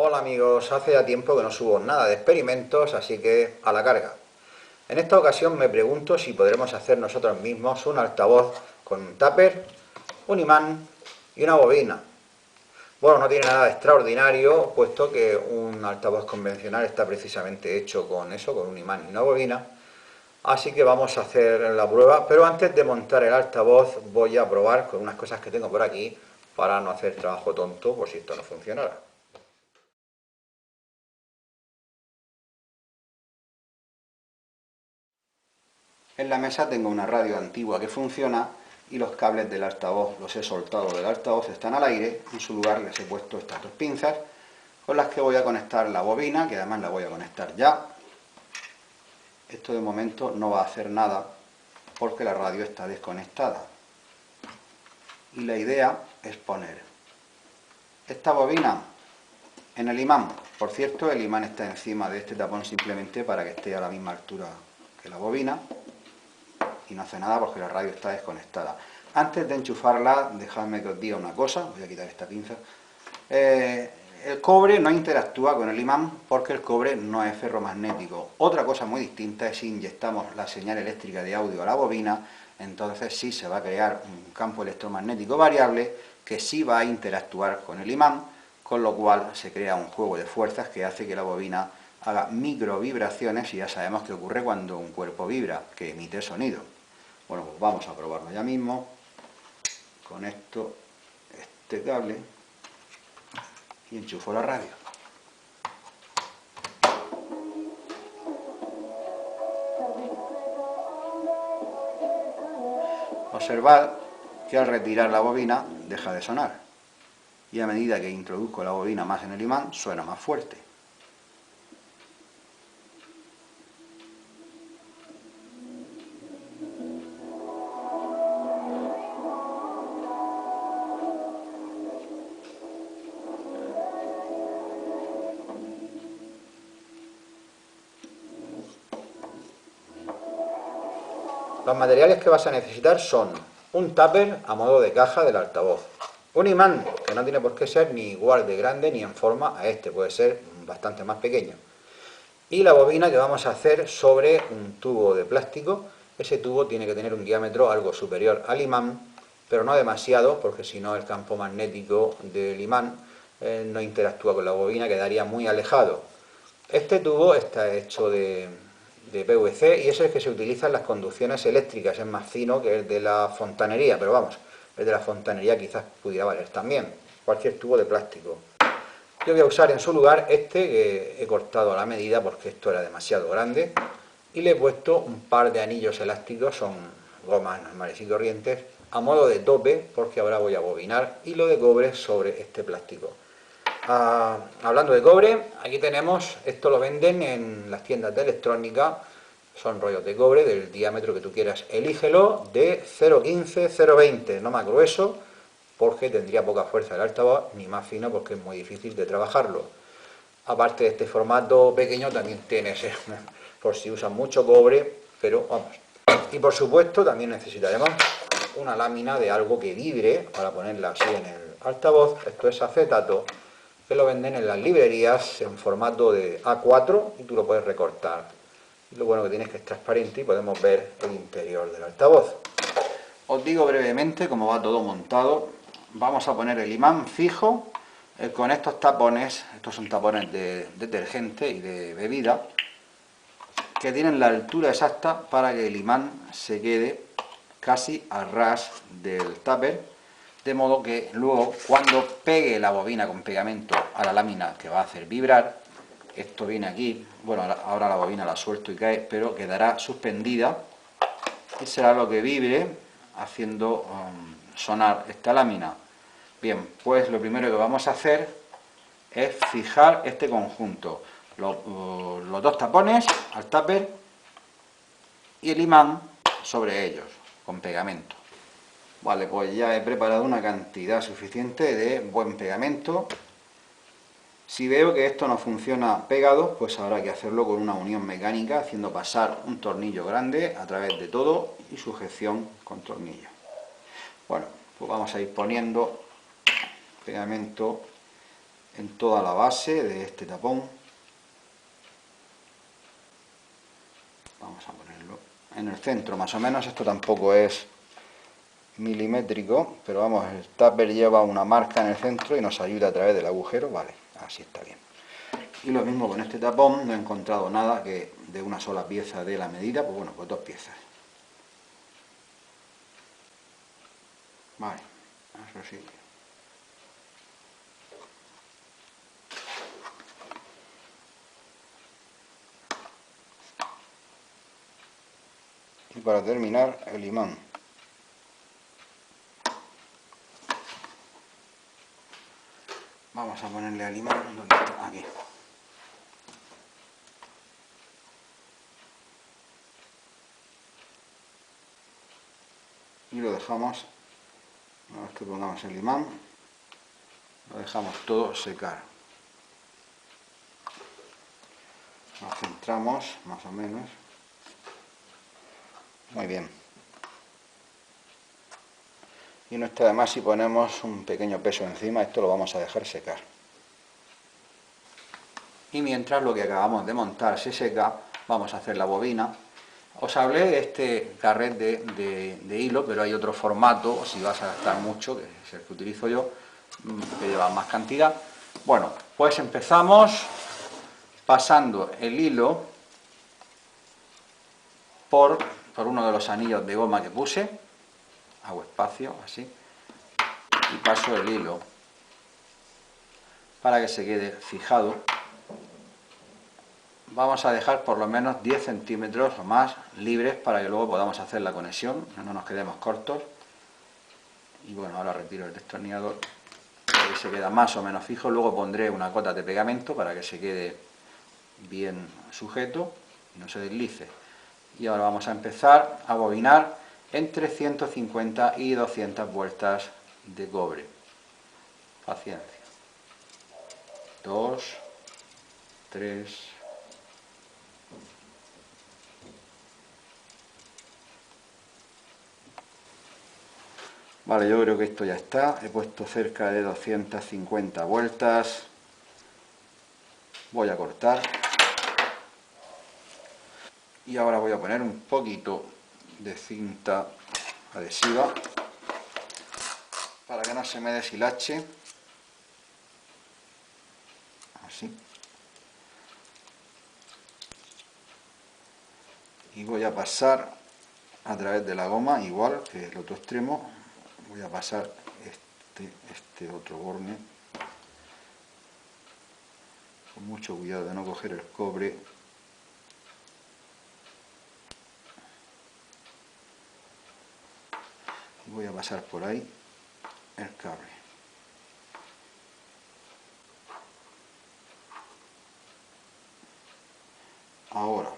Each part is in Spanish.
Hola amigos, hace ya tiempo que no subo nada de experimentos, así que a la carga. En esta ocasión me pregunto si podremos hacer nosotros mismos un altavoz con un tupper, un imán y una bobina. Bueno, no tiene nada de extraordinario, puesto que un altavoz convencional está precisamente hecho con eso, con un imán y una bobina. Así que vamos a hacer la prueba, pero antes de montar el altavoz voy a probar con unas cosas que tengo por aquí para no hacer trabajo tonto por si esto no funcionara. En la mesa tengo una radio antigua que funciona y los cables del altavoz los he soltado del altavoz, están al aire. En su lugar les he puesto estas dos pinzas con las que voy a conectar la bobina, que además la voy a conectar ya. Esto de momento no va a hacer nada porque la radio está desconectada. Y la idea es poner esta bobina en el imán. Por cierto, el imán está encima de este tapón simplemente para que esté a la misma altura que la bobina. Y no hace nada porque la radio está desconectada. Antes de enchufarla, dejadme que os diga una cosa, voy a quitar esta pinza. El cobre no interactúa con el imán porque el cobre no es ferromagnético. Otra cosa muy distinta es si inyectamos la señal eléctrica de audio a la bobina, entonces sí se va a crear un campo electromagnético variable que sí va a interactuar con el imán, con lo cual se crea un juego de fuerzas que hace que la bobina haga micro vibraciones y ya sabemos qué ocurre cuando un cuerpo vibra, que emite sonido. Bueno, pues vamos a probarlo ya mismo. Conecto este cable y enchufo la radio. Observad que al retirar la bobina deja de sonar y a medida que introduzco la bobina más en el imán suena más fuerte. Los materiales que vas a necesitar son un tupper a modo de caja del altavoz, un imán que no tiene por qué ser ni igual de grande ni en forma a este, puede ser bastante más pequeño, y la bobina que vamos a hacer sobre un tubo de plástico. Ese tubo tiene que tener un diámetro algo superior al imán, pero no demasiado, porque si no el campo magnético del imán no interactúa con la bobina, quedaría muy alejado. Este tubo está hecho de PVC y es el que se utiliza en las conducciones eléctricas, es más fino que el de la fontanería, pero vamos, el de la fontanería quizás pudiera valer también, cualquier tubo de plástico. Yo voy a usar en su lugar este que he cortado a la medida porque esto era demasiado grande y le he puesto un par de anillos elásticos, son gomas normales y corrientes, a modo de tope porque ahora voy a bobinar hilo de cobre sobre este plástico. Hablando de cobre, aquí tenemos, esto lo venden en las tiendas de electrónica, son rollos de cobre del diámetro que tú quieras, elígelo de 0,15, 0,20, no más grueso, porque tendría poca fuerza el altavoz, ni más fino porque es muy difícil de trabajarlo. Aparte de este formato pequeño también tienes, por si usan mucho cobre, pero vamos. Y por supuesto también necesitaremos una lámina de algo que vibre para ponerla así en el altavoz. Esto es acetato, que lo venden en las librerías en formato de A4 y tú lo puedes recortar. Y lo bueno que tiene es que es transparente y podemos ver el interior del altavoz. Os digo brevemente cómo va todo montado. Vamos a poner el imán fijo con estos tapones. Estos son tapones de detergente y de bebida que tienen la altura exacta para que el imán se quede casi a ras del tupper, de modo que luego cuando pegue la bobina con pegamento a la lámina que va a hacer vibrar, esto viene aquí, bueno, ahora la bobina la suelto y cae, pero quedará suspendida y será lo que vibre haciendo sonar esta lámina. Bien, pues lo primero que vamos a hacer es fijar este conjunto, los dos tapones al tupper y el imán sobre ellos, con pegamento. Vale, pues ya he preparado una cantidad suficiente de buen pegamento. Si veo que esto no funciona pegado, pues habrá que hacerlo con una unión mecánica, haciendo pasar un tornillo grande a través de todo y sujeción con tornillo. Bueno, pues vamos a ir poniendo pegamento en toda la base de este tapón. Vamos a ponerlo en el centro más o menos. Esto tampoco es milimétrico, pero vamos, el tupper lleva una marca en el centro y nos ayuda a través del agujero. Vale, así está bien. Y lo mismo con este tapón, no he encontrado nada que de una sola pieza de la medida, pues bueno, pues 2 piezas. Vale, eso sí. Y para terminar, el imán. Vamos a ponerle al imán, ¿dónde está? Aquí. Y lo dejamos, una vez que pongamos el imán, lo dejamos todo secar. Lo centramos más o menos. Muy bien. Y no está de más si ponemos un pequeño peso encima, esto lo vamos a dejar secar. Y mientras lo que acabamos de montar se seca, vamos a hacer la bobina. Os hablé de este carret de hilo, pero hay otro formato, si vas a gastar mucho, que es el que utilizo yo, que lleva más cantidad. Bueno, pues empezamos pasando el hilo por uno de los anillos de goma que puse, hago espacio, así, y paso el hilo para que se quede fijado. Vamos a dejar por lo menos 10 centímetros o más libres para que luego podamos hacer la conexión, no nos quedemos cortos. Y bueno, ahora retiro el destornillador, que se queda más o menos fijo. Luego pondré una cota de pegamento para que se quede bien sujeto y no se deslice. Y ahora vamos a empezar a bobinar entre 150 y 200 vueltas de cobre. Paciencia. 2, 3... Vale, yo creo que esto ya está. He puesto cerca de 250 vueltas. Voy a cortar. Y ahora voy a poner un poquito de cinta adhesiva para que no se me deshilache. Así. Y voy a pasar a través de la goma, igual que el otro extremo. Voy a pasar este otro borne con mucho cuidado de no coger el cobre. Y voy a pasar por ahí el cable. Ahora,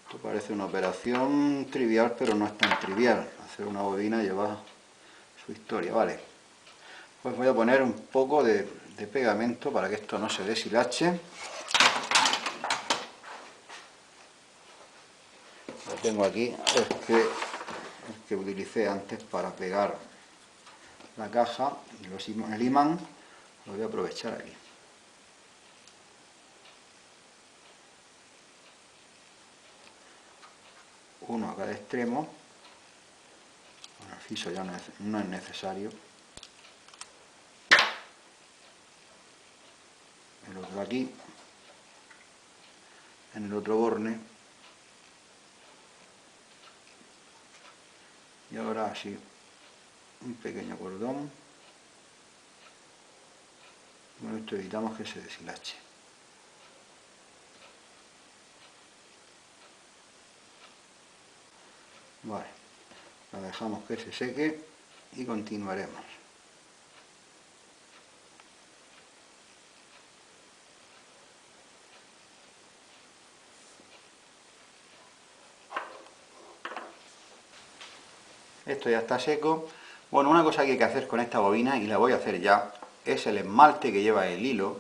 esto parece una operación trivial, pero no es tan trivial. Hacer una bobina lleva su historia, vale. Pues voy a poner un poco de pegamento para que esto no se deshilache. Lo tengo aquí, el que utilicé antes para pegar la caja y el imán, lo voy a aprovechar aquí. Uno a cada extremo. Bueno, el fiso ya no es necesario. El otro aquí, en el otro borne. Y ahora así, un pequeño cordón. Con esto evitamos que se deshilache. Vale, la dejamos que se seque y continuaremos. Esto ya está seco. Bueno, una cosa que hay que hacer con esta bobina, y la voy a hacer ya, es el esmalte que lleva el hilo.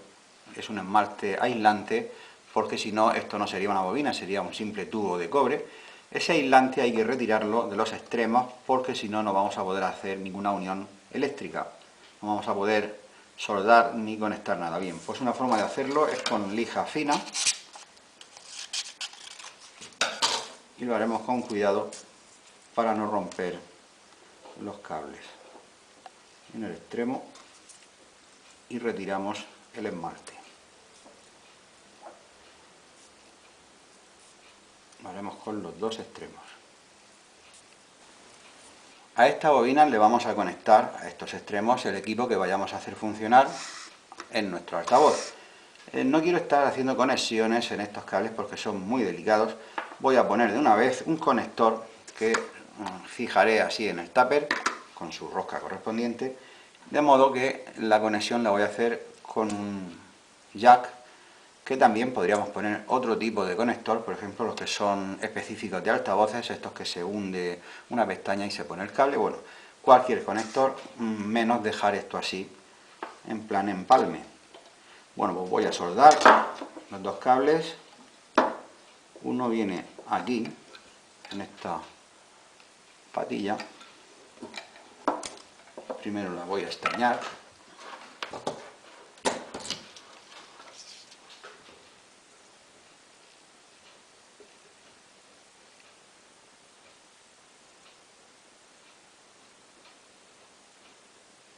Es un esmalte aislante, porque si no, esto no sería una bobina, sería un simple tubo de cobre. Ese aislante hay que retirarlo de los extremos, porque si no, no vamos a poder hacer ninguna unión eléctrica. No vamos a poder soldar ni conectar nada. Bien, pues una forma de hacerlo es con lija fina y lo haremos con cuidado para no romper los cables. En el extremo y retiramos el esmalte. Lo haremos con los dos extremos. A esta bobina le vamos a conectar a estos extremos el equipo que vayamos a hacer funcionar en nuestro altavoz. No quiero estar haciendo conexiones en estos cables porque son muy delicados. Voy a poner de una vez un conector que fijaré así en el tupper con su rosca correspondiente, de modo que la conexión la voy a hacer con un jack, que también podríamos poner otro tipo de conector, por ejemplo los que son específicos de altavoces, estos que se hunde una pestaña y se pone el cable. Bueno, cualquier conector, menos dejar esto así en plan empalme. Bueno, pues voy a soldar los dos cables. Uno viene aquí, en esta patilla. Primero la voy a estañar.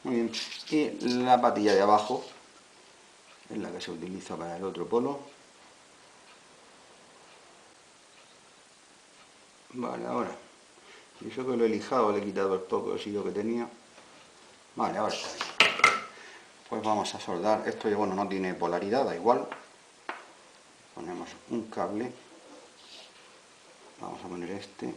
Muy bien, y la patilla de abajo es la que se utiliza para el otro polo. Vale, ahora, y eso que lo he lijado, le he quitado el poco de sillo que tenía. Vale, ahora pues vamos a soldar. Esto ya, bueno, no tiene polaridad, da igual. Ponemos un cable. Vamos a poner este.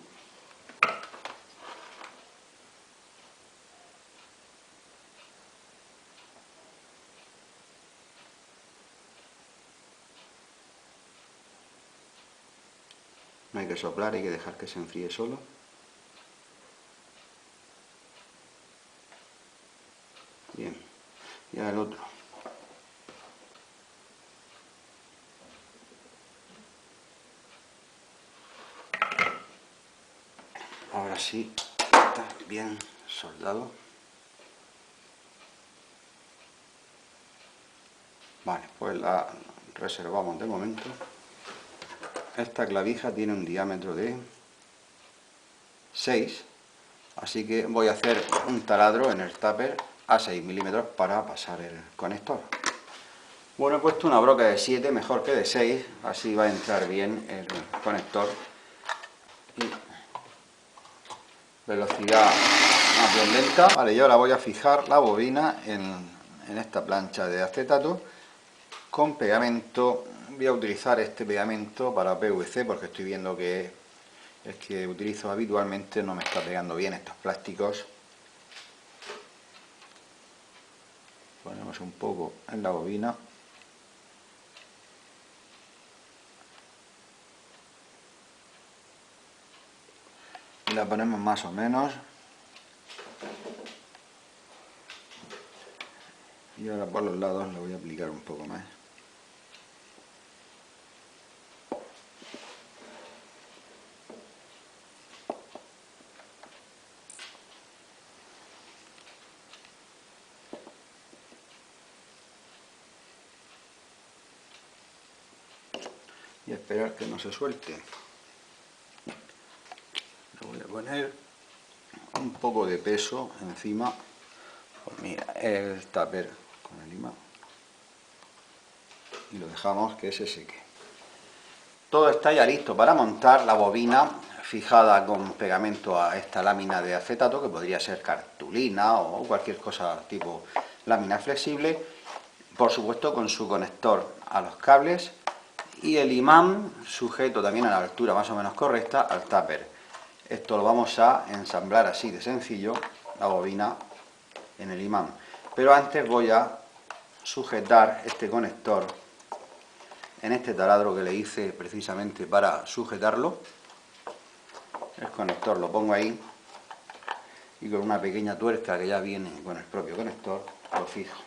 No hay que soplar, hay que dejar que se enfríe solo. Bien, y ahora el otro. Ahora sí, está bien soldado. Vale, pues la reservamos de momento. Esta clavija tiene un diámetro de 6, así que voy a hacer un taladro en el tupper a 6 milímetros para pasar el conector. Bueno, he puesto una broca de 7, mejor que de 6, así va a entrar bien el conector. Y velocidad más bien lenta. Vale, y ahora voy a fijar la bobina en esta plancha de acetato con pegamento. Voy a utilizar este pegamento para PVC porque estoy viendo que el que utilizo habitualmente no me está pegando bien estos plásticos. Ponemos un poco en la bobina. Y la ponemos más o menos. Y ahora por los lados lo voy a aplicar un poco más. Y esperar que no se suelte. Le voy a poner un poco de peso encima. Pues mira, el tupper con el imán. Y lo dejamos que se seque. Todo está ya listo para montar la bobina fijada con pegamento a esta lámina de acetato, que podría ser cartulina o cualquier cosa tipo lámina flexible, por supuesto con su conector a los cables y el imán sujeto también a la altura más o menos correcta al tupper. Esto lo vamos a ensamblar así de sencillo, la bobina en el imán. Pero antes voy a sujetar este conector en este taladro que le hice precisamente para sujetarlo. El conector lo pongo ahí y con una pequeña tuerca que ya viene con el propio conector lo fijo.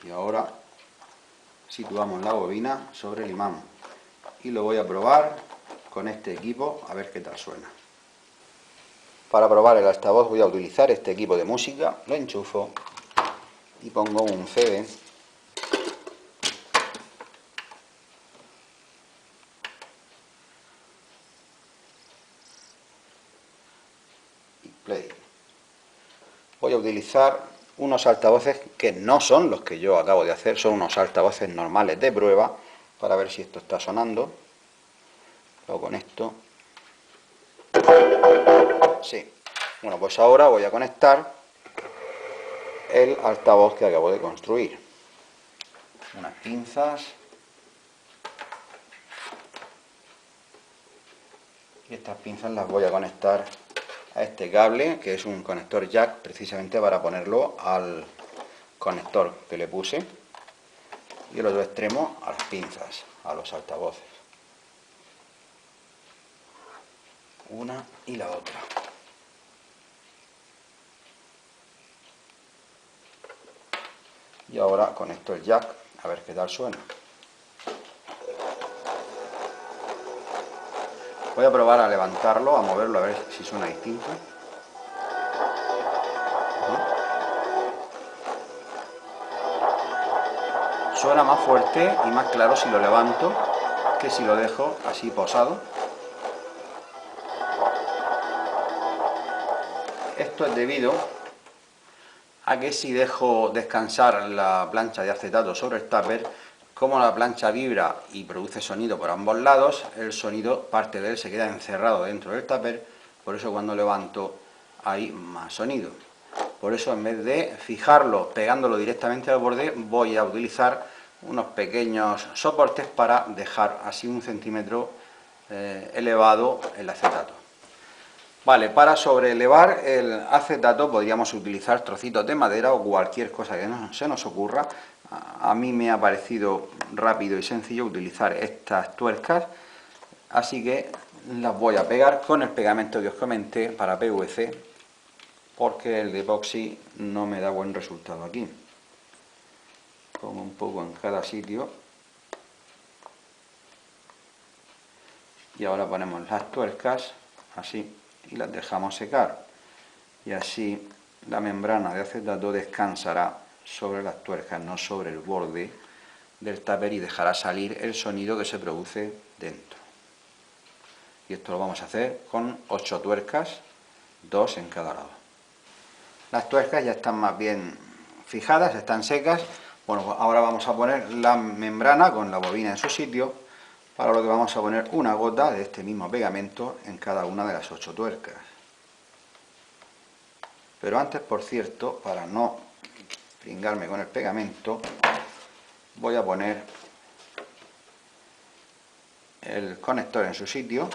Y ahora situamos la bobina sobre el imán y lo voy a probar con este equipo a ver qué tal suena. Para probar el altavoz voy a utilizar este equipo de música, lo enchufo y pongo un CD. Y play. Voy a utilizar unos altavoces que no son los que yo acabo de hacer, son unos altavoces normales de prueba, para ver si esto está sonando. Lo conecto. Sí. Bueno, pues ahora voy a conectar el altavoz que acabo de construir. Unas pinzas. Y estas pinzas las voy a conectar a este cable, que es un conector jack, precisamente para ponerlo al conector que le puse. Y el otro extremo a las pinzas, a los altavoces. Una y la otra. Y ahora conecto el jack, a ver qué tal suena. Voy a probar a levantarlo, a moverlo, a ver si suena distinto. Suena más fuerte y más claro si lo levanto que si lo dejo así posado. Esto es debido a que si dejo descansar la plancha de acetato sobre el tupper, como la plancha vibra y produce sonido por ambos lados, el sonido, parte de él, se queda encerrado dentro del tupper, por eso cuando levanto hay más sonido. Por eso, en vez de fijarlo pegándolo directamente al borde, voy a utilizar unos pequeños soportes para dejar así 1 centímetro elevado el acetato. Vale, para sobrelevar el acetato podríamos utilizar trocitos de madera o cualquier cosa que se nos ocurra. A mí me ha parecido rápido y sencillo utilizar estas tuercas, así que las voy a pegar con el pegamento que os comenté para PVC, porque el de epoxi no me da buen resultado aquí. Pongo un poco en cada sitio. Y ahora ponemos las tuercas, así, y las dejamos secar. Y así la membrana de acetato descansará sobre las tuercas, no sobre el borde del tupper, y dejará salir el sonido que se produce dentro. Y esto lo vamos a hacer con 8 tuercas, 2 en cada lado. Las tuercas ya están más bien fijadas, están secas. Bueno, pues ahora vamos a poner la membrana con la bobina en su sitio, para lo que vamos a poner una gota de este mismo pegamento en cada una de las 8 tuercas. Pero antes, por cierto, para no pringarme con el pegamento, voy a poner el conector en su sitio.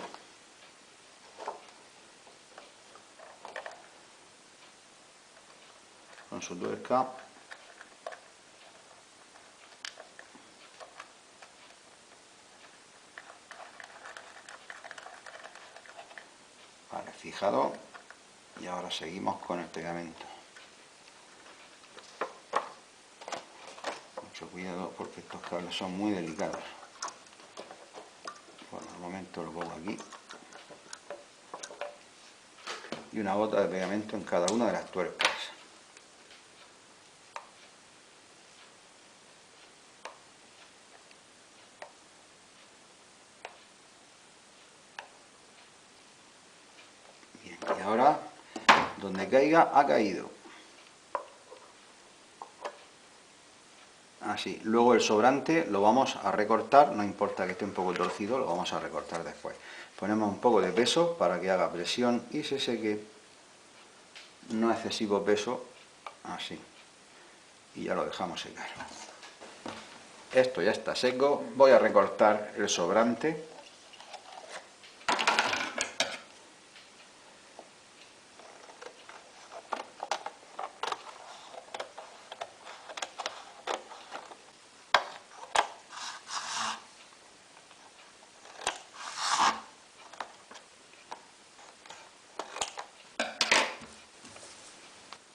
Con su tuerca. Vale, fijado. Y ahora seguimos con el pegamento. Mucho cuidado porque estos cables son muy delicados. Por el momento lo pongo aquí. Y una gota de pegamento en cada una de las tuercas. Bien, y ahora, donde caiga, ha caído. Así. Luego el sobrante lo vamos a recortar, no importa que esté un poco torcido, lo vamos a recortar después. Ponemos un poco de peso para que haga presión y se seque. No excesivo peso, así. Y ya lo dejamos secar. Esto ya está seco. Voy a recortar el sobrante.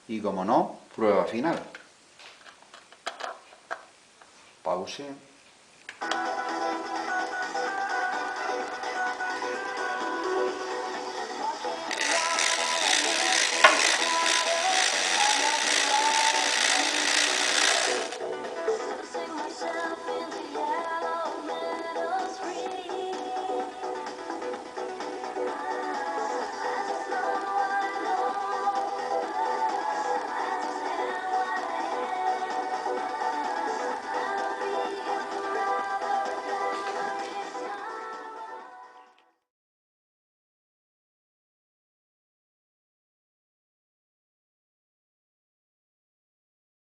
Y como no, prueba final. Pause.